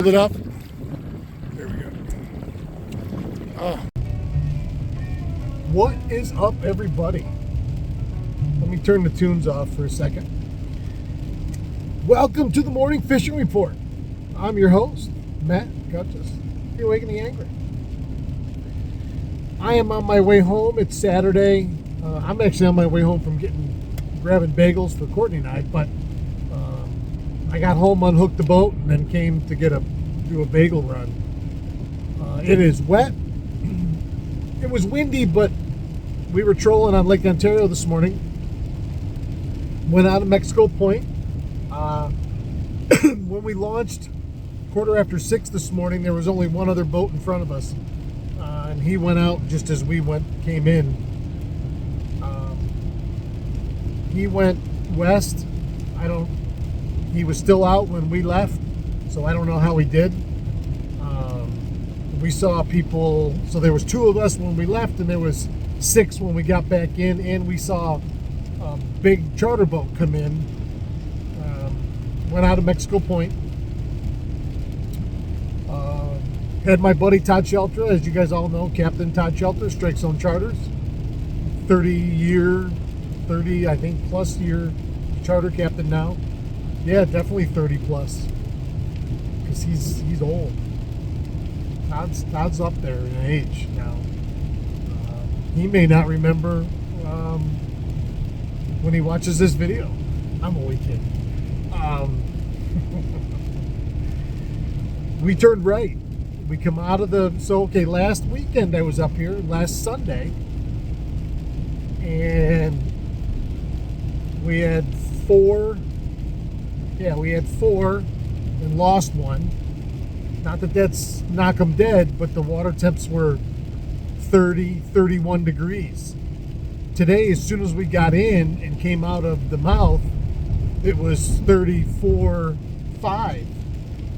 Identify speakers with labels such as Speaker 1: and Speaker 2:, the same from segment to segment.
Speaker 1: hold it up. There we go. What is up, everybody? Let me turn the tunes off for a second. Welcome to the Morning Fishing Report. I'm your host, Matt Gutchess, the Awakening Angler. I am on my way home. It's Saturday. I'm actually on my way home from grabbing bagels for Courtney and I, but I got home, unhooked the boat, and then came to do a bagel run. It is wet. It was windy, but we were trolling on Lake Ontario this morning. Went out of Mexico Point. When we launched 6:15 this morning, there was only one other boat in front of us, and he went out just as we came in. He went west. He was still out when we left, so I don't know how he did. We saw people, so there was 2 of us when we left, and there was 6 when we got back in, and we saw a big charter boat come in. Went out of Mexico Point. Had my buddy Todd Shelter, as you guys all know, Captain Todd Shelter, Strike Zone Charters, 30 I think plus year charter captain now. Yeah, definitely 30 plus, because he's old. Todd's up there in age now. He may not remember when he watches this video. I'm only kidding. We turned right. We come out of last weekend I was up here, last Sunday, and we had 4 and lost 1. Not that that's knock 'em dead, but the water temps were 30, 31 degrees. Today, as soon as we got in and came out of the mouth, it was 34.5.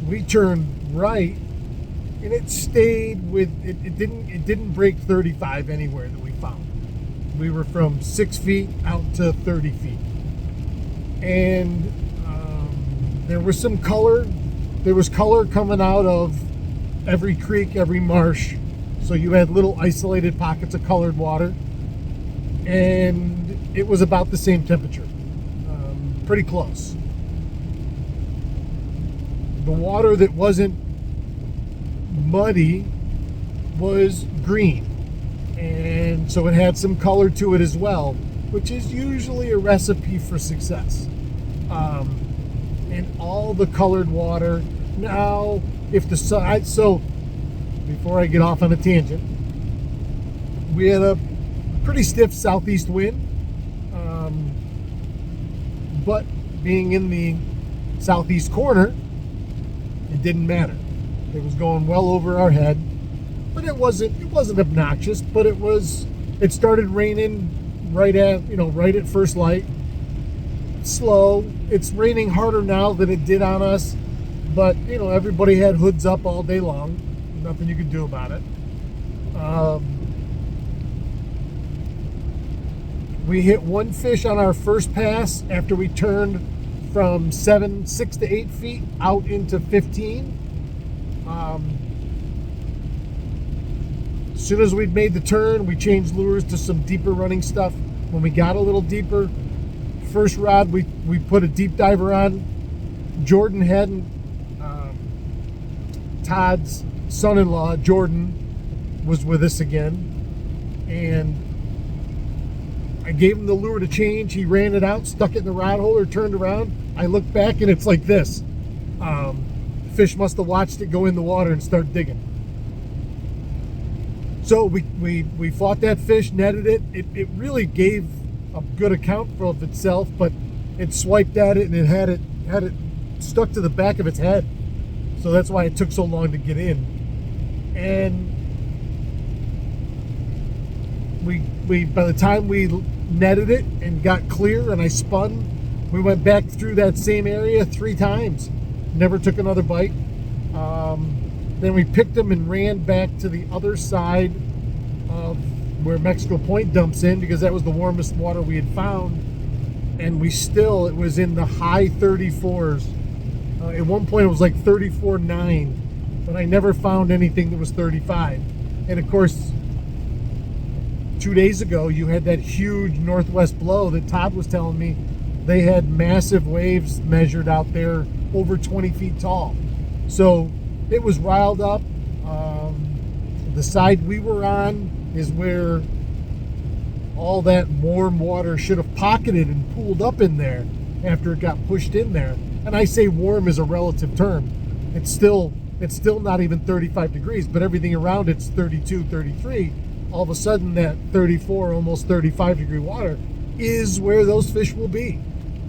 Speaker 1: We turned right, and it stayed with it. It didn't break 35 anywhere that we found. We were from 6 feet out to 30 feet, and there was some color. There was color coming out of every creek, every marsh. So you had little isolated pockets of colored water, and it was about the same temperature, pretty close. The water that wasn't muddy was green, and so it had some color to it as well, which is usually a recipe for success. And all the colored water. Now, if the sun, so before I get off on a tangent, we had a pretty stiff southeast wind, but being in the southeast corner, it didn't matter. It was going well over our head, but it wasn't obnoxious. But it started raining right at first light. Slow. It's raining harder now than it did on us, but everybody had hoods up all day long. Nothing you could do about it. We hit 1 fish on our first pass after we turned from 6 to 8 feet out into 15. As soon as we'd made the turn, we changed lures to some deeper running stuff. When we got a little deeper, first rod we put a deep diver on. Jordan hadn't. Todd's son-in-law Jordan was with us again, and I gave him the lure to change. He ran it out, stuck it in the rod holder, turned around. I looked back, and it's like this. Fish must have watched it go in the water and start digging. So we fought that fish, netted it. It really gave a good account of itself, but it swiped at it, and it had it stuck to the back of its head. So that's why it took so long to get in. And we by the time we netted it and got clear and I spun, we went back through that same area 3 times. Never took another bite. Then we picked them and ran back to the other side of where Mexico Point dumps in, because that was the warmest water we had found. And it was in the high 34s At one point it was like 34.9, but I never found anything that was 35. And of course, 2 days ago you had that huge northwest blow that Todd was telling me. They had massive waves measured out there, over 20 feet tall. So it was riled up. The side we were on is where all that warm water should have pocketed and pooled up in there after it got pushed in there. And I say warm is a relative term. It's still not even 35 degrees, but everything around it's 32, 33. All of a sudden that 34, almost 35 degree water is where those fish will be.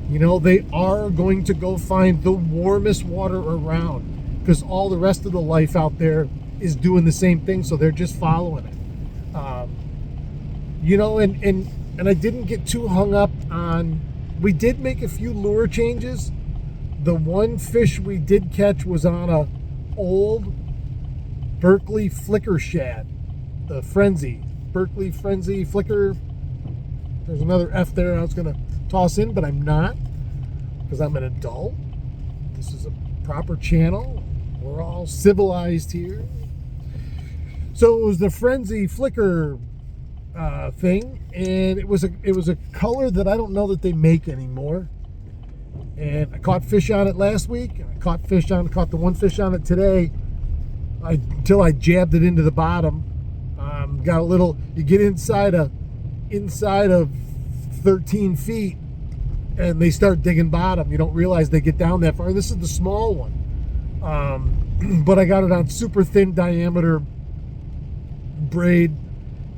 Speaker 1: You know, they are going to go find the warmest water around because all the rest of the life out there is doing the same thing, so they're just following it. You know, and I didn't get too hung up on, we did make a few lure changes. The one fish we did catch was on a old Berkeley flicker shad, the Frenzy, Berkeley Frenzy flicker. There's another F there I was gonna toss in, but I'm not, because I'm an adult. This is a proper channel. We're all civilized here. So it was the Frenzy flicker thing, and it was a color that I don't know that they make anymore. And I caught fish on it last week, and I caught the one fish on it today, until I jabbed it into the bottom. Got a little, you get inside of 13 feet and they start digging bottom. You don't realize they get down that far. And this is the small one, but I got it on super thin diameter braid,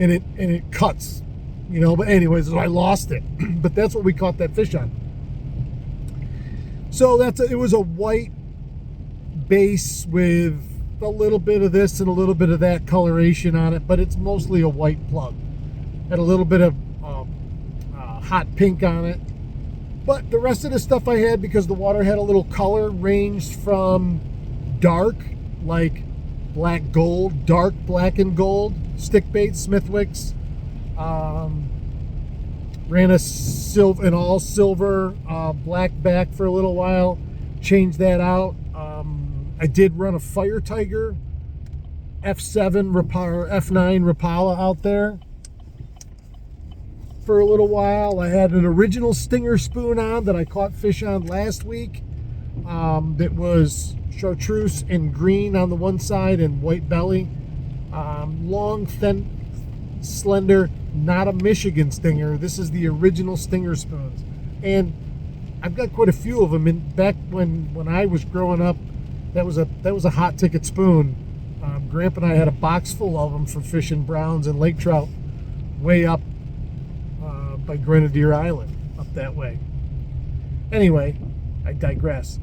Speaker 1: and it cuts, you know. But anyways, so I lost it. But that's what we caught that fish on. So it was a white base with a little bit of this and a little bit of that coloration on it, but it's mostly a white plug. Had a little bit of hot pink on it, but the rest of the stuff I had, because the water had a little color, ranged from dark, like black gold, dark black and gold, stick bait, Smithwicks. Ran an all silver black back for a little while, changed that out. I did run a Fire Tiger F7 F9 Rapala out there for a little while. I had an original Stinger spoon on that I caught fish on last week. That was chartreuse and green on the one side and white belly. Long, thin, slender, not a Michigan Stinger. This is the original Stinger spoons. And I've got quite a few of them. And back when I was growing up, that was a hot ticket spoon. Grandpa and I had a box full of them for fishing browns and lake trout way up by Grenadier Island, up that way. Anyway, I digress.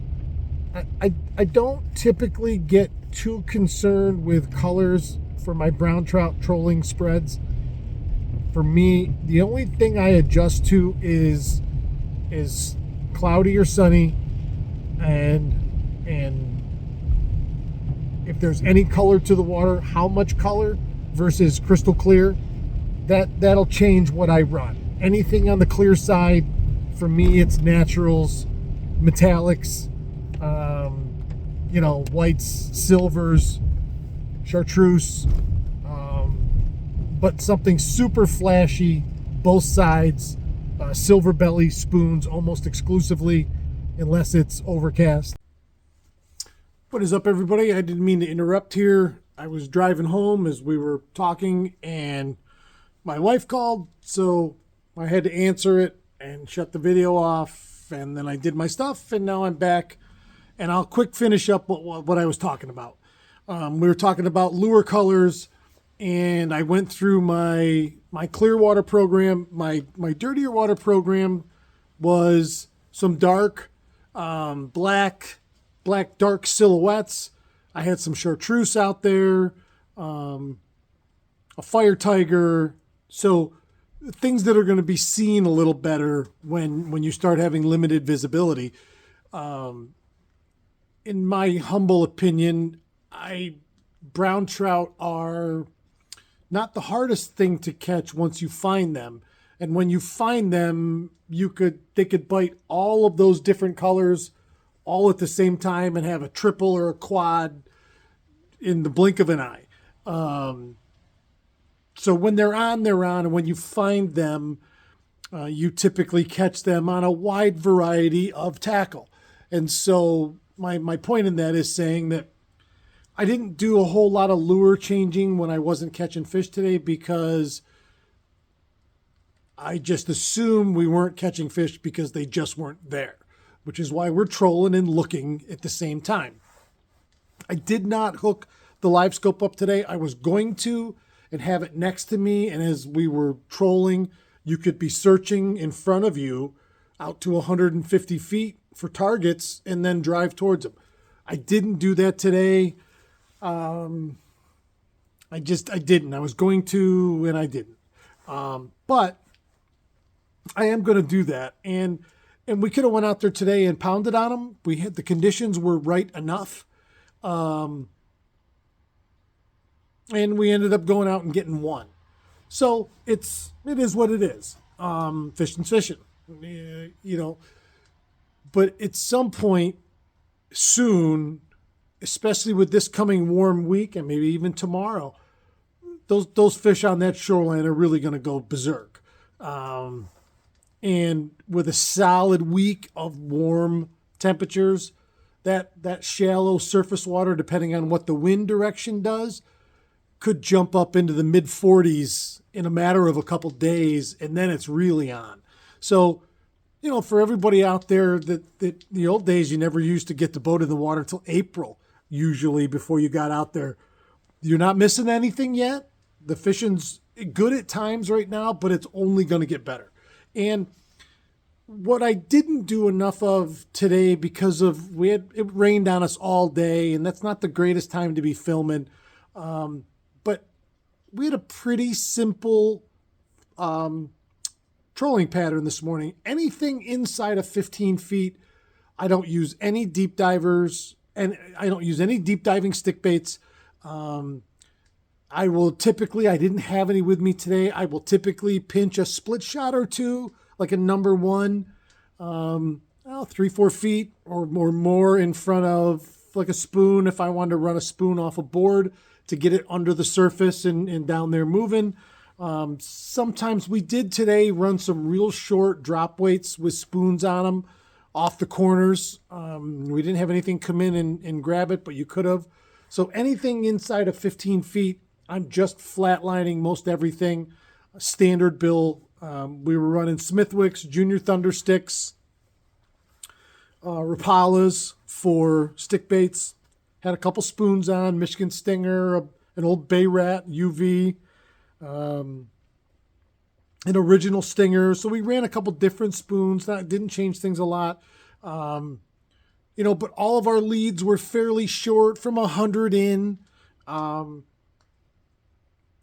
Speaker 1: I don't typically get too concerned with colors for my brown trout trolling spreads. For me, the only thing I adjust to is cloudy or sunny, and if there's any color to the water, how much color versus crystal clear, that'll change what I run. Anything on the clear side, for me, it's naturals, metallics, you know, whites, silvers, chartreuse, but something super flashy, both sides, silver belly spoons almost exclusively, unless it's overcast. What is up, everybody? I didn't mean to interrupt here. I was driving home as we were talking, and my wife called, so I had to answer it and shut the video off, and then I did my stuff, and now I'm back, and I'll quick finish up what I was talking about. We were talking about lure colors, and I went through my clear water program. My dirtier water program was some dark black dark silhouettes. I had some chartreuse out there, a Fire Tiger, so things that are going to be seen a little better when you start having limited visibility. In my humble opinion, brown trout are not the hardest thing to catch once you find them. And when you find them, they could bite all of those different colors all at the same time and have a triple or a quad in the blink of an eye. So when they're on, they're on. And when you find them, you typically catch them on a wide variety of tackle. And so my point in that is saying that I didn't do a whole lot of lure changing when I wasn't catching fish today because I just assumed we weren't catching fish because they just weren't there, which is why we're trolling and looking at the same time. I did not hook the live scope up today. I was going to and have it next to me. And as we were trolling, you could be searching in front of you out to 150 feet for targets and then drive towards them. I didn't do that today. I didn't. I was going to, and I didn't. But I am going to do that. And we could have went out there today and pounded on them. The conditions were right enough. And we ended up going out and getting one. So it is what it is. Fishing, but at some point soon, especially with this coming warm week and maybe even tomorrow, those fish on that shoreline are really going to go berserk. And with a solid week of warm temperatures, that shallow surface water, depending on what the wind direction does, could jump up into the mid 40s in a matter of a couple days, and then it's really on. So, for everybody out there that the old days, you never used to get the boat in the water until April, usually before you got out there. You're not missing anything yet. The fishing's good at times right now, but it's only going to get better. And what I didn't do enough of today because it rained on us all day, and that's not the greatest time to be filming. But we had a pretty simple trolling pattern this morning. Anything inside of 15 feet, I don't use any deep divers, and I don't use any deep diving stick baits. I didn't have any with me today. I will typically pinch a split shot or two, like a number one, 3-4 feet or more in front of like a spoon if I wanted to run a spoon off a board to get it under the surface and down there moving. Sometimes we did today run some real short drop weights with spoons on them off the corners. We didn't have anything come in and grab it, but you could have. So anything inside of 15 feet, I'm just flatlining most everything. Standard bill. We were running Smithwick's, Junior Thunder sticks, Rapalas for stick baits. Had a couple spoons on, Michigan Stinger, an old Bay Rat, UV, an original Stinger. So we ran a couple different spoons. That didn't change things a lot. But all of our leads were fairly short from 100 in. I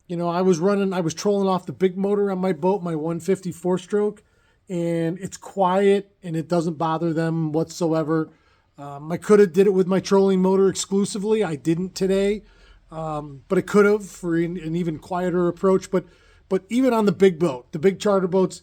Speaker 1: was trolling off the big motor on my boat, my 150 four-stroke, and it's quiet and it doesn't bother them whatsoever. I could have did it with my trolling motor exclusively. I didn't today, but I could have for an even quieter approach. But even on the big boat, the big charter boats,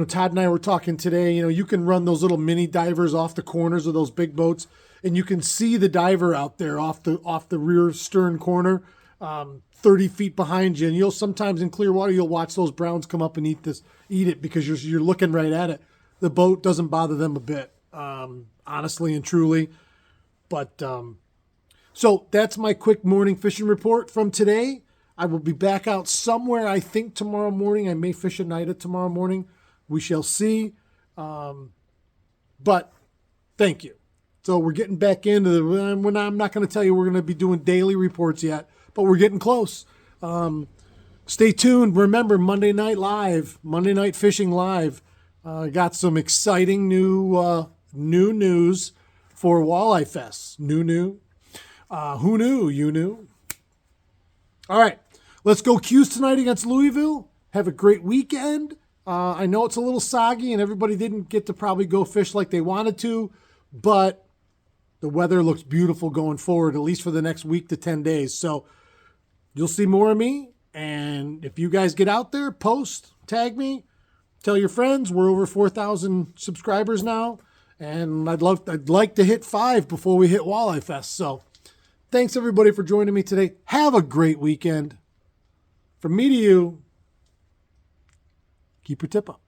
Speaker 1: Todd and I were talking today, you can run those little mini divers off the corners of those big boats, and you can see the diver out there off the rear stern corner, 30 feet behind you. And you'll sometimes in clear water, you'll watch those browns come up and eat it because you're looking right at it. The boat doesn't bother them a bit, honestly and truly. But so that's my quick morning fishing report from today. I will be back out somewhere, I think, tomorrow morning. I may fish a night at tomorrow morning. We shall see. But thank you. So we're getting back into I'm not going to tell you we're going to be doing daily reports yet, but we're getting close. Stay tuned. Remember, Monday Night Fishing Live. Got some exciting new news for Walleye Fest. New. Who knew? You knew. All right. Let's go Q's tonight against Louisville. Have a great weekend. I know it's a little soggy and everybody didn't get to probably go fish like they wanted to, but the weather looks beautiful going forward, at least for the next week to 10 days. So you'll see more of me. And if you guys get out there, post, tag me, tell your friends. We're over 4,000 subscribers now. And I'd like to hit 5 before we hit Walleye Fest. So thanks everybody for joining me today. Have a great weekend. From me to you, keep your tip up.